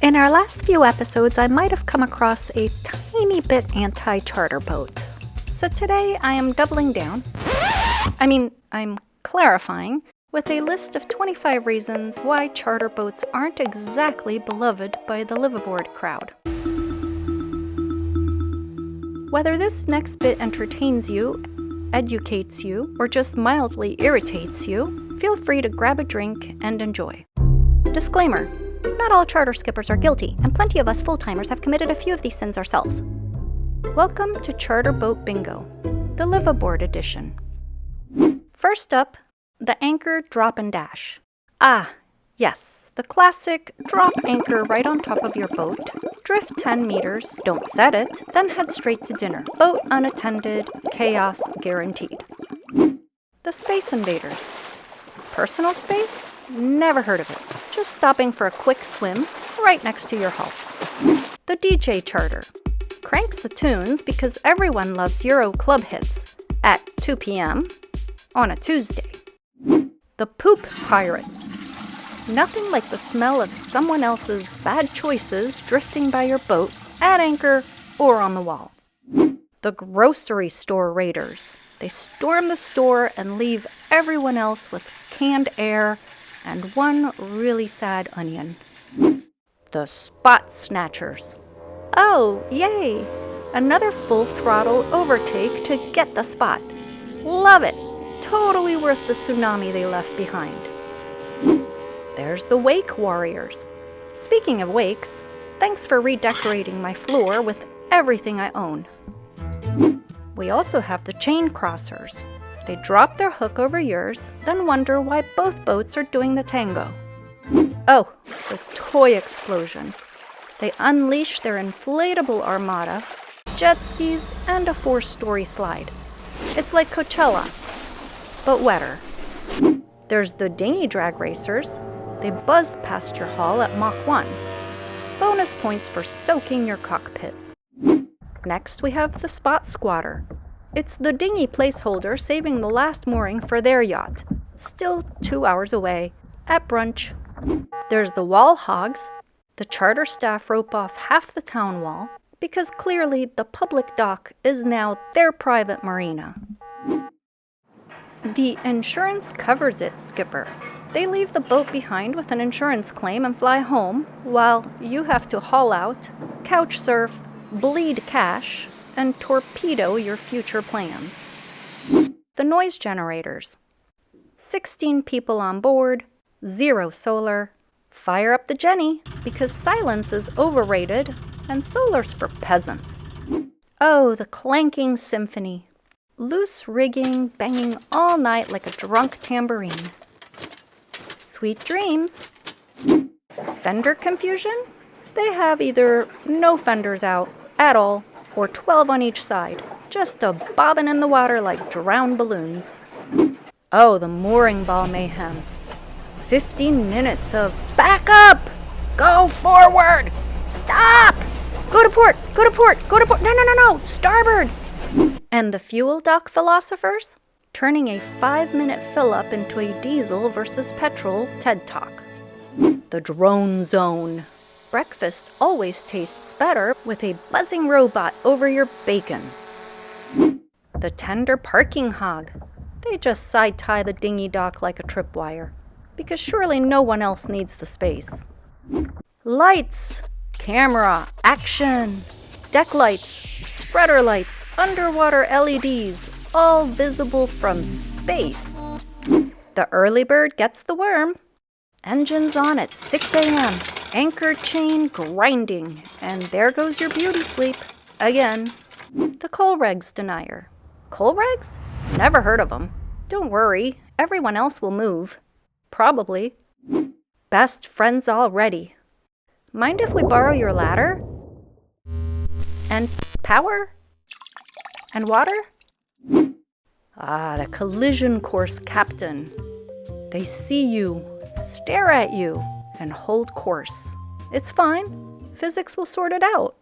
In our last few episodes, I might have come across a tiny bit anti-charter boat. So today I am doubling down. I'm clarifying with a list of 25 reasons why charter boats aren't exactly beloved by the Liveaboard crowd. Whether this next bit entertains you, educates you, or just mildly irritates you, feel free to grab a drink and enjoy. Disclaimer: not all charter skippers are guilty, and plenty of us full-timers have committed a few of these sins ourselves. Welcome to Charter Boat Bingo, the Liveaboard edition. First up, the anchor drop and dash. Ah, yes, the classic drop anchor right on top of your boat, drift 10 meters, don't set it, then head straight to dinner. Boat unattended, chaos guaranteed. The Space Invaders. Personal space? Never heard of it. Just stopping for a quick swim right next to your hull. The DJ Charter. Cranks the tunes because everyone loves Euro club hits at 2 p.m. on a Tuesday. The Poop Pirates. Nothing like the smell of someone else's bad choices drifting by your boat, at anchor, or on the wall. The Grocery Store Raiders. They storm the store and leave everyone else with canned air and one really sad onion. The Spot Snatchers. Oh, yay! Another full throttle overtake to get the spot. Love it! Totally worth the tsunami they left behind. There's the Wake Warriors. Speaking of wakes, thanks for redecorating my floor with everything I own. We also have the Chain Crossers. They drop their hook over yours, then wonder why both boats are doing the tango. Oh, the Toy Explosion. They unleash their inflatable armada, jet skis, and a 4-story slide. It's like Coachella, but wetter. There's the Dinghy Drag Racers. They buzz past your hull at Mach 1. Bonus points for soaking your cockpit. Next, we have the Spot Squatter. It's the dinghy placeholder saving the last mooring for their yacht, still 2 hours away, at brunch. There's the Wall Hogs. The charter staff rope off half the town wall, because clearly the public dock is now their private marina. The Insurance Covers It skipper. They leave the boat behind with an insurance claim and fly home, while you have to haul out, couch surf, bleed cash, and torpedo your future plans. The Noise Generators. 16 people on board, 0 solar. Fire up the Jenny, because silence is overrated, and solar's for peasants. Oh, the Clanking Symphony. Loose rigging, banging all night like a drunk tambourine. Sweet dreams. Fender confusion? They have either no fenders out at all, or 12 on each side, just a bobbing in the water like drowned balloons. Oh, the mooring ball mayhem. 15 minutes of back up! Go forward! Stop! Go to port! Go to port! Go to port! No! Starboard! And the fuel dock philosophers? Turning a 5-minute fill-up into a diesel versus petrol TED Talk. The Drone Zone. Breakfast always tastes better with a buzzing robot over your bacon. The Tender Parking Hog. They just side-tie the dinghy dock like a tripwire, because surely no one else needs the space. Lights, camera, action, deck lights, spreader lights, underwater LEDs, all visible from space. The early bird gets the worm. Engines on at 6 a.m., anchor chain grinding, and there goes your beauty sleep, again. The Coal Regs Denier. Coal Regs? Never heard of them. Don't worry, everyone else will move. Probably. Best friends already. Mind if we borrow your ladder? And power? And water? Ah, the Collision Course Captain. They see you, stare at you, and hold course. It's fine. Physics will sort it out.